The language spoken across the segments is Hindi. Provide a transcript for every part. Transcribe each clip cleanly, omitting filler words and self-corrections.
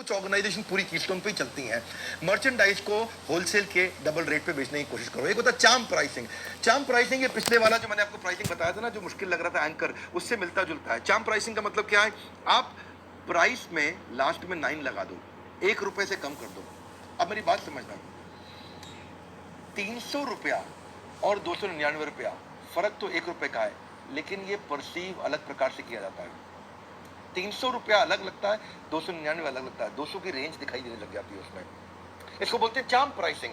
कुछ ऑर्गेनाइजेशन पूरी कीस्टोन पे ही चलती हैं। मर्चेंडाइज को होलसेल के डबल रेट पे बेचने की कोशिश करो। एक होता है चार्म प्राइसिंग। चार्म प्राइसिंग ये पिछले वाला जो मैंने आपको प्राइसिंग बताया था ना, जो मुश्किल लग रहा था एंकर, उससे मिलता जुलता है। चार्म प्राइसिंग का मतलब क्या है? आप प्राइस में लास्ट में 9 लगा दो, 1 रुपए से कम कर दो। अब मेरी बात समझना, 300 रुपया और 299 रुपया, फर्क तो 1 रुपए का है, लेकिन ये परसीव अलग प्रकार से किया जाता है। 300 रुपया अलग लगता है, 299 अलग लगता है, 200 की रेंज दिखाई देने लग जाती है उसमें। इसको बोलते हैं चार्म प्राइसिंग।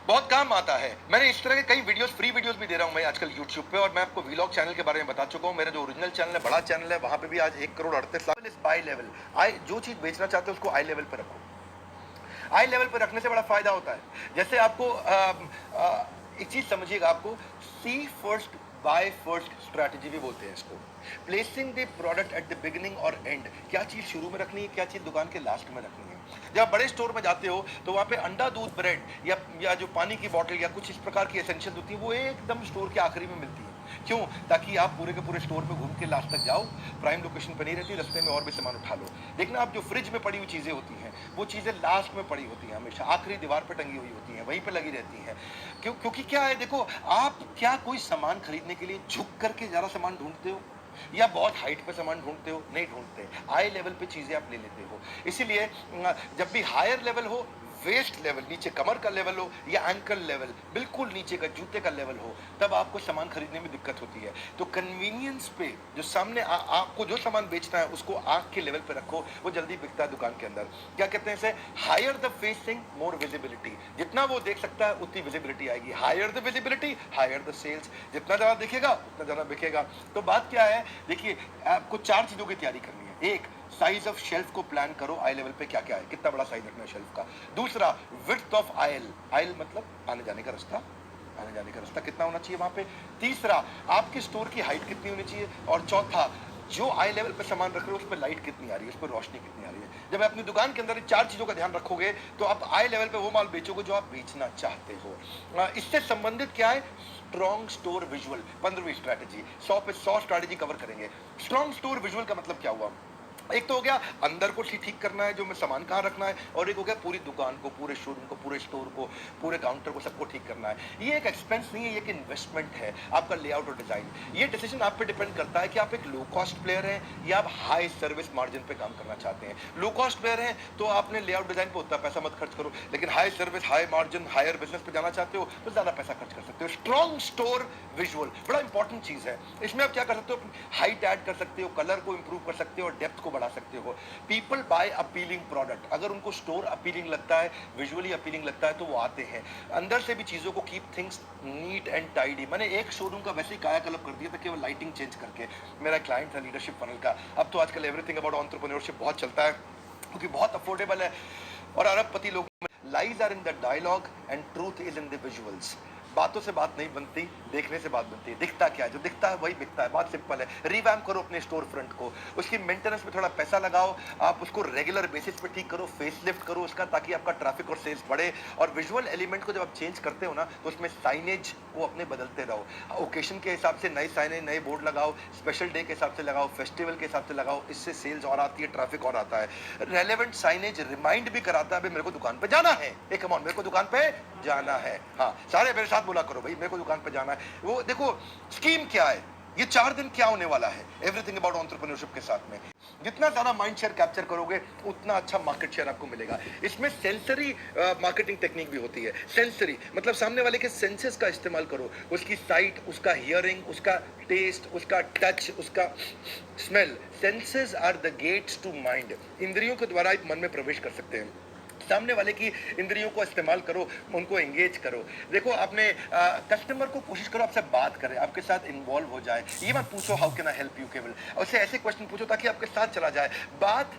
बहुत काम आता है। मैंने इस तरह के कई वीडियोस, फ्री वीडियोस भी दे रहा हूं मैं आजकल यूट्यूब पे, और मैं आपको वीलॉग चैनल के बारे में बता चुका हूं। मेरा जो ओरिजिनल चैनल है, बड़ा चैनल है, वहां पे भी आज 1 करोड़ 38 लाख। इस बाय लेवल, आई जो चीज बेचना चाहते हो उसको आई लेवल पे रखो। आई लेवल पे रखने से बड़ा फायदा होता है। जैसे आपको एक चीज समझिएगा, आपको सी फर्स्ट बाय फर्स्ट स्ट्रैटेजी भी बोलते हैं इसको। Placing the product at the beginning और एंड। क्या चीज शुरू में रखनी है, क्या चीज दुकान के लास्ट में रखनी है। जब आप बड़े स्टोर में जाते हो तो वहां पे अंडा, दूध, ब्रेड या जो पानी की बोतल या कुछ इस प्रकार की एसेंशियल होती है, वो एकदम स्टोर के आखिरी में मिलती है। क्यों? ताकि आप पूरे के पूरे स्टोर में घूम के लास्ट तक जाओ, प्राइम लोकेशन पर नहीं रहती, रास्ते में और भी सामान उठा लो। देखना, आप जो फ्रिज में पड़ी हुई चीजें होती हैं, वो चीजें लास्ट में पड़ी होती हैं, हमेशा आखिरी दीवार पर टंगी हुई होती हैं, वहीं पर लगी रहती हैं। क्योंकि क्या है, देखो, आप क्या कोई सामान खरीदने के लिए झुक करके ज्यादा सामान ढूंढते हो या बहुत हाइट पे सामान ढूंढते हो? नहीं ढूंढते। हाई लेवल पे चीजें आप ले लेते हो। इसीलिए जब भी हायर लेवल हो, वेस्ट लेवल, नीचे कमर का लेवल हो, या एंकल लेवल, बिल्कुल नीचे का जूते का लेवल हो, तब आपको सामान खरीदने में दिक्कत होती है। तो कन्वीनियंस पे जो सामने आपको जो सामान बेचना है उसको आंख के लेवल पे रखो, वो जल्दी बिकता है दुकान के अंदर। क्या कहते हैं इसे? Higher the facing, more visibility. जितना वो देख सकता है उतनी विजिबिलिटी आएगी। Higher the visibility, higher the sales. जितना ज्यादा दिखेगा उतना ज्यादा बिकेगा। तो बात क्या है, देखिए, आपको 4 चीजों की तैयारी करनी है। एक, साइज ऑफ शेल्फ को प्लान करो, आई लेवल पे क्या क्या है, कितना बड़ा साइज रखना है शेल्फ का। दूसरा, विड्थ ऑफ आयल। आयल मतलब आने जाने का रास्ता, आने जाने का रास्ता कितना होना चाहिए वहां पे। तीसरा, आपके स्टोर की हाइट कितनी होनी चाहिए। और चौथा, जो आई लेवल पे सामान रख रहे हो उस पर लाइट कितनी आ रही है, उस पर रोशनी कितनी आ रही है। जब आप अपनी दुकान के अंदर 4 चीजों का ध्यान रखोगे तो आप आई लेवल पे वो माल बेचोगे जो आप बेचना चाहते हो। इससे संबंधित क्या है? स्ट्रॉन्ग स्टोर विजुअल, 15वीं स्ट्रैटेजी। 100 पे 100 स्ट्रैटेजी कवर करेंगे। स्ट्रॉन्ग स्टोर विजुअल का मतलब क्या हुआ? एक तो हो गया अंदर को ठीक करना है, जो मैं सामान कहाँ रखना है, और एक हो गया पूरी दुकान को, पूरे शोरूम को, पूरे स्टोर को, पूरे काउंटर को, सबको ठीक करना है। ये एक एक्सपेंस नहीं है, ये एक इन्वेस्टमेंट है, आपका लेआउट और डिजाइन। ये डिसीजन आप पे डिपेंड करता है कि आप एक लो कॉस्ट प्लेयर हैं या आप हाई सर्विस मार्जिन पे काम करना चाहते हैं। लो कॉस्ट प्लेयर हैं तो आपने लेआउट डिजाइन पे उतना पैसा मत खर्च करो, लेकिन high service, high margin, higher business पे जाना चाहते हो तो ज्यादा पैसा खर्च कर सकते हो। स्ट्रॉन्ग स्टोर विजुअल बड़ा इंपॉर्टेंट चीज है। इसमें आप क्या कर सकते हो? हाइट ऐड कर सकते हो, कलर को इंप्रूव कर सकते हो और डेप्थ को बढ़ा सकते हो। People buy appealing product. अगर उनको स्टोर अपीलिंग लगता है, विजुअली अपीलिंग लगता है, तो वो आते हैं। अंदर से भी चीजों को keep things neat and tidy. मैंने एक शोरूम का वैसे ही कायाकल्प कर दिया था, केवल लाइटिंग चेंज करके। मेरा क्लाइंट था लीडरशिप फनल का। अब तो आजकल एवरीथिंग अबाउट एंटरप्रेन्योरशिप बहुत चलता है, क्योंकि बहुत अफोर्डेबल है और अरबपति लोग। Lies are in the dialogue and truth is in the visuals. बातों से बात नहीं बनती, देखने से बात बनती है। दिखता क्या है? जो दिखता है वही बिकता है। बात सिंपल है। रिवैम्प करो अपने स्टोर फ्रंट को, उसकी मेंटेनेंस पे थोड़ा पैसा लगाओ, आप उसको रेगुलर बेसिस पे ठीक करो, फेस लिफ्ट करो उसका, ताकि आपका ट्रैफिक और सेल्स बढ़े। और विजुअल एलिमेंट को जब आप चेंज करते हो ना, तो उसमें साइनेज को अपने बदलते रहो। ओकेशन के हिसाब से नए साइनेज, नए बोर्ड लगाओ, स्पेशल डे के हिसाब से लगाओ, फेस्टिवल के हिसाब से लगाओ। इससे सेल्स और आती है, ट्रैफिक और आता है। रेलेवेंट साइनेज रिमाइंड भी कराता है, मेरे को दुकान पे जाना है, एक कम ऑन, मेरे को दुकान पे जाना है। हाँ, सारे मेरे साथ बोला करो भाई, मेरे को दुकान पे जाना है। वो देखो स्कीम क्या है, ये 4 दिन क्या होने वाला है एवरीथिंग अबाउट एंटरप्रेन्योरशिप के साथ में। जितना ज्यादा माइंड शेयर कैप्चर करोगे उतना अच्छा मार्केट शेयर आपको मिलेगा। इसमें सेंसरी मार्केटिंग टेक्निक भी होती है। सेंसरी मतलब सामने वाले के सेंसेस का इस्तेमाल करो, उसकी साइट, उसका हियरिंग, उसका टेस्ट, उसका टच, उसका smell. Senses are the gates to mind. इंद्रियों के द्वारा आप मन में प्रवेश कर सकते हैं। सामने वाले की इंद्रियों को इस्तेमाल करो, उनको एंगेज करो। देखो, आपने कस्टमर को कोशिश करो आपसे बात करे, आपके साथ इन्वॉल्व हो जाए। ये मत पूछो how can I help you, केवल उससे ऐसे क्वेश्चन पूछो ताकि आपके साथ चला जाए। बात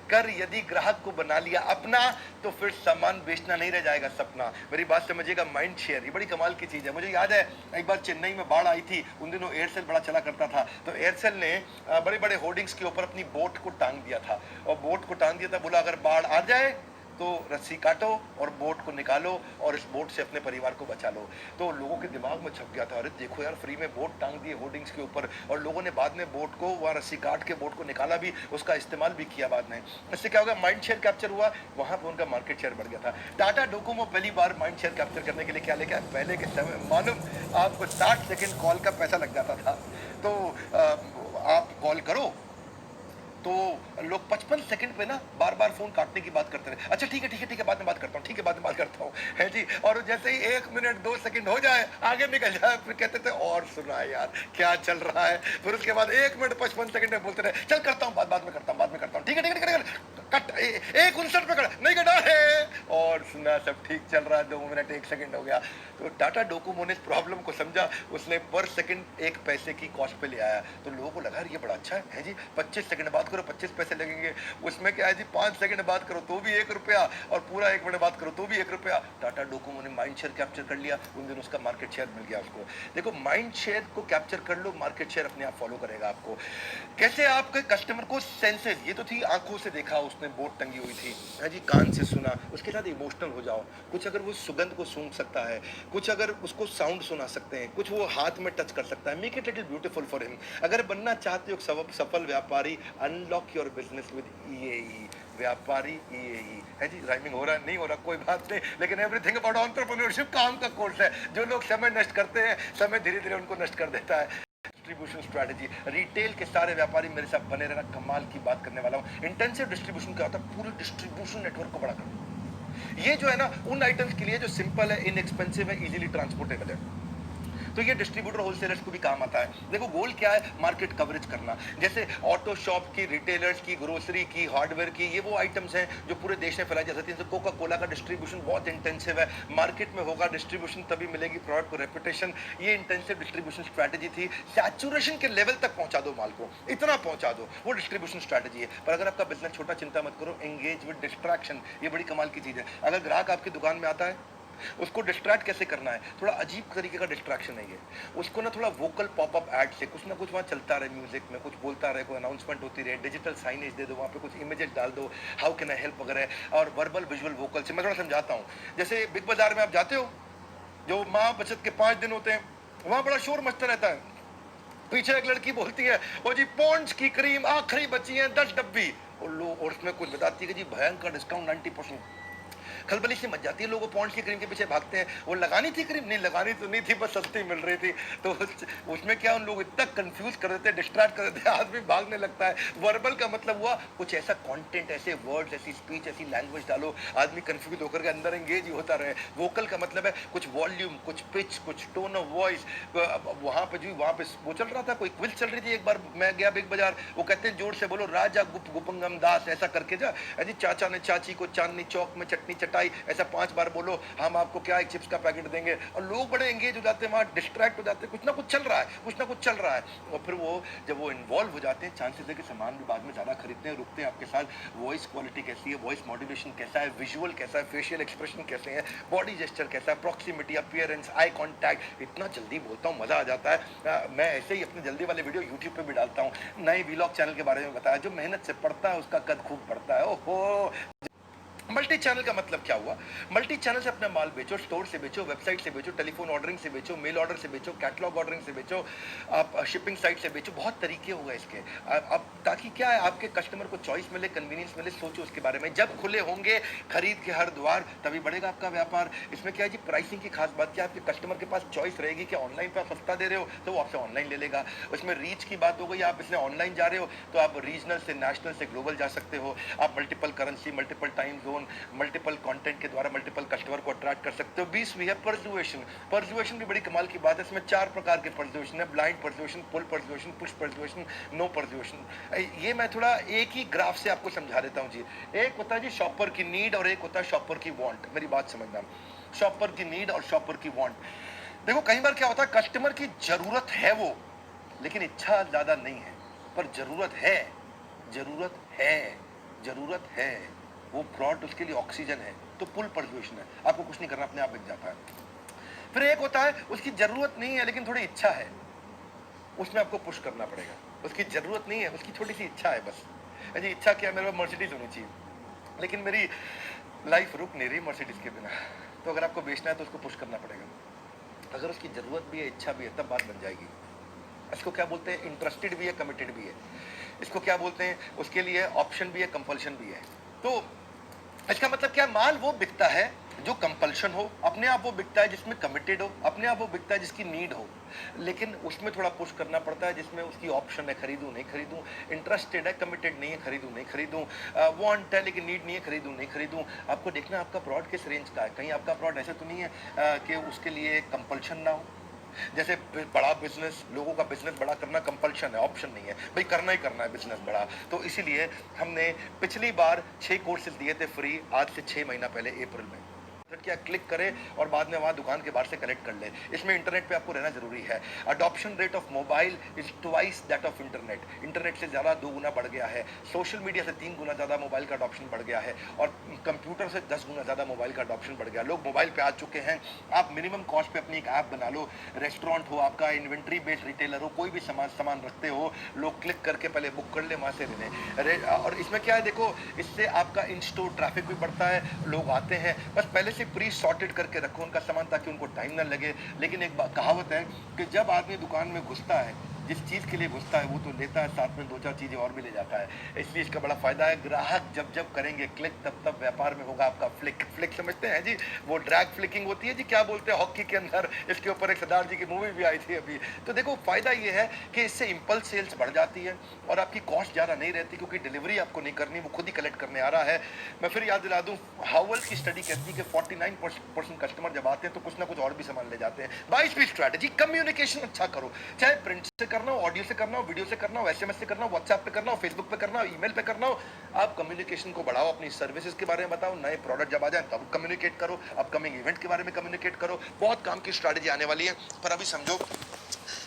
कर यदि ग्राहक को बना लिया अपना, तो फिर सामान बेचना नहीं रह जाएगा सपना। मेरी बात समझिएगा, माइंड शेयर ये बड़ी कमाल की चीज है। मुझे याद है एक बार चेन्नई में बाढ़ आई थी, उन दिनों एयरसेल बड़ा चला करता था, तो एयरसेल ने बड़े बड़े होर्डिंग्स के ऊपर अपनी बोट को टांग दिया था, और बोट को टांग दिया था, बोला अगर बाढ़ आ जाए तो रस्सी काटो और बोट को निकालो और इस बोट से अपने परिवार को बचा लो। तो लोगों के दिमाग में छप गया था, अरे देखो यार फ्री में बोट टांग दिए होर्डिंग्स के ऊपर, और लोगों ने बाद में बोट को वहाँ रस्सी काट के बोट को निकाला भी, उसका इस्तेमाल भी किया बाद में। इससे क्या हो गया, माइंड शेयर कैप्चर हुआ, वहाँ पर उनका मार्केट शेयर बढ़ गया था। टाटा डोकोमो पहली बार माइंड शेयर कैप्चर करने के लिए क्या लेके आया, पहले के समय मालूम आपको 60 सेकंड कॉल का पैसा लग जाता था। तो आप कॉल करो तो लोग 55 सेकंड पे ना बार बार फोन काटने की बात करते रहे, अच्छा ठीक है ठीक है ठीक है बाद में बात करता हूँ, ठीक है बाद में बात करता हूँ, है जी। और जैसे ही 1 मिनट 2 सेकंड हो जाए आगे निकल जाए, फिर कहते थे और सुना यार क्या चल रहा है, फिर उसके बाद 1 मिनट 55 सेकंड में बोलते रहे, चल करता हूँ बाद में करता हूँ बाद में करता हूँ, ठीक है ठीक है ठीक है कट 1:59 पे कट नहीं कटा है, और सुना सब ठीक चल रहा है, 2 मिनट 1 सेकंड हो गया। तो टाटा डोकोमो ने इस प्रॉब्लम को समझा, उसने पर सेकंड 1 पैसे की कॉस्ट पे ले आया। तो लोगों को लगा ये बड़ा अच्छा है जी, 25 सेकंड बात करो 25 पैसे लगेंगे, उसमें क्या है जी 5 सेकंड बात करो तो भी 1 रुपया, और पूरा 1 मिनट बात करो तो भी 1 रुपया। टाटा डोकोमो ने माइंड शेयर कैप्चर कर लिया, उन दिन उसका मार्केट शेयर मिल गया उसको। देखो माइंड शेयर को कैप्चर कर लो, मार्केट शेयर अपने आप फॉलो करेगा आपको। कैसे आपके कस्टमर को सेंसेस, ये तो थी आंखों से देखा, उसने बोट टंगी हुई थी, है जी, कान से सुना, उसके साथ इमोशनल हो जाओ, कुछ अगर वो सुगंध को सूंघ सकता है, कुछ अगर उसको साउंड सुना सकते हैं, कुछ वो हाथ में टच कर सकता है, make it little beautiful for him. अगर बनना चाहते हो सफल व्यापारी, अनलॉक योर बिजनेस विद ईएई, व्यापारी ईएई, है जी, राइमिंग हो रहा है नहीं हो रहा कोई बात नहीं, लेकिन एवरीथिंग अबाउट एंटरप्रेन्योरशिप काम का कोर्स है। जो लोग समय नष्ट करते हैं, समय धीरे धीरे उनको नष्ट कर देता है। डिस्ट्रीब्यूशन स्ट्रैटेजी, रिटेल के सारे व्यापारी मेरे साथ बने रहना, कमाल की बात करने वाला हूं। इंटेंसिव डिस्ट्रीब्यूशन क्या होता है, पूरे डिस्ट्रीब्यूशन नेटवर्क को बड़ा करना। ये जो है ना उन आइटम्स के लिए जो सिंपल है, इनएक्सपेंसिव है, इजीली ट्रांसपोर्टेबल है, तो ये डिस्ट्रीब्यूटर होलसेलर्स को भी काम आता है। देखो गोल क्या है, मार्केट कवरेज करना। जैसे ऑटो शॉप की, रिटेलर्स की, ग्रोसरी की, हार्डवेयर की, ये वो आइटम्स हैं जो पूरे देश में फैलाई जा सकती है। कोका कोला का डिस्ट्रीब्यूशन बहुत इंटेंसिव है, मार्केट में होगा डिस्ट्रीब्यूशन तभी मिलेगी प्रोडक्ट को रेपुटेशन। ये इंटेंसिव डिस्ट्रीब्यूशन स्ट्रैटेजी थी। सैचुरेशन के लेवल तक पहुंचा दो माल को, इतना पहुंचा दो, वो डिस्ट्रीब्यूशन स्ट्रैटेजी है। पर अगर आपका बिजनेस छोटा, चिंता मत करो, एंगेज विद डिस्ट्रैक्शन, ये बड़ी कमाल की चीज है। अगर ग्राहक आपकी दुकान में आता है, उसको डिस्ट्रैक्ट कैसे करना है, थोड़ा अजीब तरीके का डिस्ट्रैक्शन है ये। उसको ना थोड़ा वोकल पॉपअप एड से कुछ ना कुछ वहाँ चलता रहे, म्यूजिक में कुछ बोलता रहे, कोई अनाउंसमेंट होती रहे, डिजिटल साइनेज दे दो, वहाँ पे कुछ इमेजेस डाल दो, हाउ कैन आई हेल्प वगैरह, और वर्बल विजुअल वोकल से। मैं थोड़ा समझाता हूँ। जैसे बिग बाजार में आप जाते हो, जो माँ बचत के 5 दिन होते हैं, वहाँ बड़ा शोर मचता रहता है। पीछे एक लड़की बोलती है, ओ जी पॉन्ड्स की क्रीम आखिरी बची है 10 डब्बी, और उसमें कुछ बताती है कि जी भयंकर डिस्काउंट 90%। खलबली से मच जाती है, लोग पॉन्ड्स की क्रीम के पीछे भागते हैं। वो लगानी थी क्रीम, नहीं लगानी तो नहीं थी, बस सस्ती मिल रही थी। तो उसमें क्या उन लोग इतना कंफ्यूज कर देते हैं, डिस्ट्रैक्ट कर देते हैं, आदमी भागने लगता है। वर्बल का मतलब हुआ कुछ ऐसा कंटेंट, ऐसे वर्ड्स, ऐसी स्पीच, ऐसी लैंग्वेज डालो, आदमी कंफ्यूज होकर के अंदर एंगेज ही होता रहे। वोकल का मतलब है कुछ वॉल्यूम, कुछ पिच, कुछ टोन ऑफ वॉइस। वहां पे जो वहां पे वो चल रहा था, कोई क्विज चल रही थी। एक बार मैं गया बिग बाजार, वो कहते हैं जोर से बोलो, राजा गुप्त गुपंगम दास, ऐसा करके जा, अजी चाचा ने चाची को चांदनी चौक में चटनी चटाई, ऐसा 5 बार बोलो, हम आपको क्या एक चिप्स का पैकेट देंगे। और लोग बड़े एंगेज हो जाते हैं, वहाँ डिस्ट्रैक्ट हो जाते हैं, कुछ ना कुछ चल रहा है, कुछ ना कुछ चल रहा है। और फिर वो जब वो इन्वॉल्व हो जाते हैं, चांसेस है कि सामान भी बाद में ज़्यादा खरीदते हैं, रुकते हैं आपके साथ। वॉइस क्वालिटी कैसी है, वॉइस मॉड्यूलेशन कैसा है, विजुअल कैसा है, फेशियल एक्सप्रेशन कैसे हैं, बॉडी जेस्चर कैसा है, प्रॉक्सिमिटी, अपीयरेंस, आई कॉन्टैक्ट। इतना जल्दी बोलता हूँ, मज़ा आ जाता है। मैं ऐसे ही अपने जल्दी वाले वीडियो यूट्यूब पर भी डालता हूँ। नए वीलॉग चैनल के बारे में बताया, जो मेहनत से पढ़ता है उसका कद खूब बढ़ता है। ओहो, मल्टी चैनल का मतलब क्या हुआ, मल्टी चैनल से अपना माल बेचो, स्टोर से बेचो, वेबसाइट से बेचो, टेलीफोन ऑर्डरिंग से बेचो, मेल ऑर्डर से बेचो, कैटलॉग ऑर्डरिंग से बेचो, आप शिपिंग साइट से बेचो। बहुत तरीके हो गए इसके। अब ताकि क्या है, आपके कस्टमर को चॉइस मिले, कन्वीनियंस मिले। सोचो उसके बारे में, जब खुले होंगे खरीद के हर द्वार, तभी बढ़ेगा आपका व्यापार। इसमें क्या है जी, प्राइसिंग की खास बात क्या है, आपके कस्टमर के पास चॉइस रहेगी कि ऑनलाइन पर सस्ता दे रहे हो तो वो आपसे ऑनलाइन ले लेगा। उसमें रीच की बात हो गई, आप इसलिए ऑनलाइन जा रहे हो तो आप रीजनल से नेशनल से ग्लोबल जा सकते हो। आप multiple currency, multiple time zone, multiple content के द्वारा मल्टीपल कस्टमर को अट्रैक्ट कर सकते हो। 20वीं है परसुएशन। परसुएशन भी बड़ी कमाल की बात है। इसमें 4 प्रकार के परसुएशन है, blind persuasion, pull persuasion, push persuasion, no persuasion. ये मैं थोड़ा एक ही ग्राफ से आपको समझा देता हूँ जी। एक होता है जी शॉपर की नीड और एक होता है शॉपर की वांट। मेरी बात समझना, शॉपर की नीड और शॉपर की वांट। देखो कई बार क्या होता है, कस्टमर की जरूरत है वो, लेकिन इच्छा ज्यादा नहीं है, पर जरूरत है, जरूरत है, जरूरत है। वो प्रोडक्ट उसके लिए ऑक्सीजन है, तो पुल परसुएशन है। आपको कुछ नहीं करना, अपने आप बिक जाता है। फिर एक होता है उसकी जरूरत नहीं है लेकिन थोड़ी इच्छा है, उसमें आपको पुश करना पड़ेगा। उसकी जरूरत नहीं है, उसकी थोड़ी सी इच्छा है बस। अजी इच्छा क्या, मेरे पास मर्सिडीज होनी चाहिए, लेकिन मेरी लाइफ रुक नहीं रही मर्सिडीज के बिना, तो अगर आपको बेचना है तो उसको पुश करना पड़ेगा। अगर उसकी ज़रूरत भी है, इच्छा भी है, तब बात बन जाएगी। इसको क्या बोलते हैं? इंटरेस्टेड भी है, कमिटेड भी है। इसको क्या बोलते हैं? उसके लिए ऑप्शन भी है, कंपल्शन भी है। तो इसका मतलब क्या? माल वो बिकता है जो कंपल्शन हो, अपने आप वो बिकता है जिसमें कमिटेड हो, अपने आप वो बिकता है जिसकी नीड हो, लेकिन उसमें थोड़ा पुश करना पड़ता है जिसमें उसकी ऑप्शन है, खरीदूं नहीं खरीदूं, इंटरेस्टेड है, कमिटेड नहीं है, खरीदूं नहीं खरीदूं, वांट है लेकिन नीड नहीं है, खरीदूं नहीं खरीदूं। आपको देखना है आपका प्रोडक्ट किस रेंज का है। कहीं आपका प्रोडक्ट ऐसे तो नहीं है कि उसके लिए कंपल्शन ना हो। जैसे बड़ा बिजनेस, लोगों का बिजनेस बड़ा करना कंपल्शन है, ऑप्शन नहीं है, भाई करना ही करना है बिजनेस बड़ा। तो इसीलिए हमने पिछली बार 6 कोर्सेज दिए थे फ्री, आज से 6 महीना पहले अप्रैल में। क्या क्लिक करें और बाद में वहां दुकान के बाहर से कलेक्ट कर ले। इसमें इंटरनेट पे आपको रहना जरूरी है। Adoption rate of mobile is twice that of internet. Internet से ज़्यादा 2 गुना बढ़ गया है। सोशल मीडिया से 3 गुना ज़्यादा मोबाइल का अडॉप्शन बढ़ गया है, और कंप्यूटर से 10 गुना ज़्यादा मोबाइल का अडॉप्शन बढ़ गया। लोग मोबाइल पे आ चुके हैं। आप मिनिमम कॉस्ट पे अपनी एक ऐप बना लो। रेस्टोरेंट हो आपका, इन्वेंट्री बेस्ड रिटेलर हो, कोई भी सामान रखते हो, लोग क्लिक करके पहले बुक कर ले, वहाँ से ले लें। और इसमें क्या है देखो, इससे आपका इन स्टोर ट्रैफिक भी बढ़ता है, लोग आते हैं। बस पहले से प्री सॉर्टेड करके रखो उनका सामान ताकि उनको टाइम ना लगे। लेकिन एक कहावत है कि जब आदमी दुकान में घुसता है, जिस चीज़ के लिए घुसता है वो तो लेता है, साथ में 2-4 चीज़ें और भी ले जाता है। इसलिए इसका बड़ा फायदा है। ग्राहक जब जब करेंगे क्लिक, तब तब व्यापार में होगा आपका फ्लिक। फ्लिक समझते हैं जी? वो ड्रैग फ्लिकिंग होती है जी, क्या बोलते हैं हॉकी के अंदर, इसके ऊपर एक सरदार जी की मूवी भी आई थी अभी। तो देखो फायदा ये है कि इससे इंपल्स सेल्स बढ़ जाती है और आपकी कॉस्ट ज़्यादा नहीं रहती, क्योंकि डिलीवरी आपको नहीं करनी, वो खुद ही कलेक्ट करने आ रहा है। मैं फिर याद दिला दूँ, हावल की स्टडी कहती है कि 49% कस्टमर जब आते हैं तो कुछ ना कुछ और भी सामान ले जाते हैं। 22वीं स्ट्रैटेजी, कम्युनिकेशन अच्छा करो, चाहे प्रिंट से करना हो, ऑडियो से करना हो, वीडियो से करना हो, एसएमएस से करना हो, व्हाट्सएप पे करना हो, फेसबुक पे करना हो, ईमेल पे करना हो। आप कम्युनिकेशन को बढ़ाओ, अपनी सर्विसेज के बारे में बताओ, नए प्रोडक्ट जब आ जाए तब कम्युनिकेट करो, अपकमिंग इवेंट के बारे में कम्युनिकेट करो। बहुत काम की स्ट्रैटेजी आने वाली है। पर अभी समझो,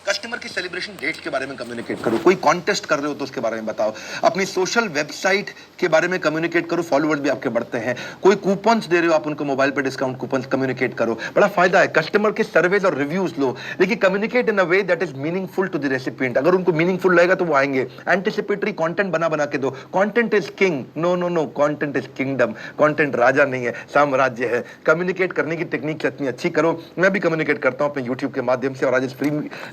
कस्टमर की सेलिब्रेशन डेट के बारे में कम्युनिकेट करो। कोई कॉन्टेस्ट कर रहे हो तो उसके बारे में बताओ। अपनी सोशल वेबसाइट के बारे में कम्युनिकेट करो, फॉलोअर्स भी आपके बढ़ते हैं। कोई कूपन्स दे रहे हो आप उनको, मोबाइल पे डिस्काउंट कूपन्स, कम्युनिकेट करो, बड़ा फायदा है। कस्टमर के सर्वेज और रिव्यूज लो, लेकिन communicate in a way that is meaningful to the recipient. अगर उनको मीनिंगफुल लगेगा तो वो आएंगे। एंटिसिपेटरी कंटेंट बना के दो। Content is king, no no no, content is kingdom. Content राजा नहीं है, साम्राज्य है। कम्युनिकेट करने की टेक्निक इतनी अच्छी करो। मैं भी कम्युनिकेट करता हूं अपने यूट्यूब के माध्यम से, और आज इस फ्री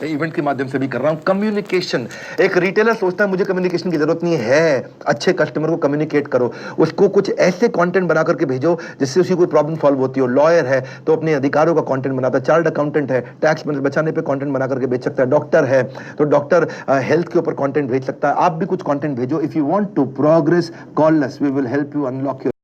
इवेंट के माध्यम से भी कर रहा हूं। कम्युनिकेशन, एक रिटेलर सोचता है मुझे कम्युनिकेशन की जरूरत नहीं है, अच्छे कस्टमर को कम्युनिकेट करो। उसको कुछ ऐसे कंटेंट बना करके भेजो जिससे उसकी कोई प्रॉब्लम सॉल्व होती हो। लॉयर है तो अपने अधिकारों का कंटेंट बनाता है, चार्टर्ड अकाउंटेंट है टैक्स बचाने पे कंटेंट बना करके भेज सकता है, डॉक्टर है तो डॉक्टर हेल्थ के ऊपर कंटेंट भेज सकता है। आप भी कुछ कंटेंट भेजो। If you want to progress, call us, we will help you unlock your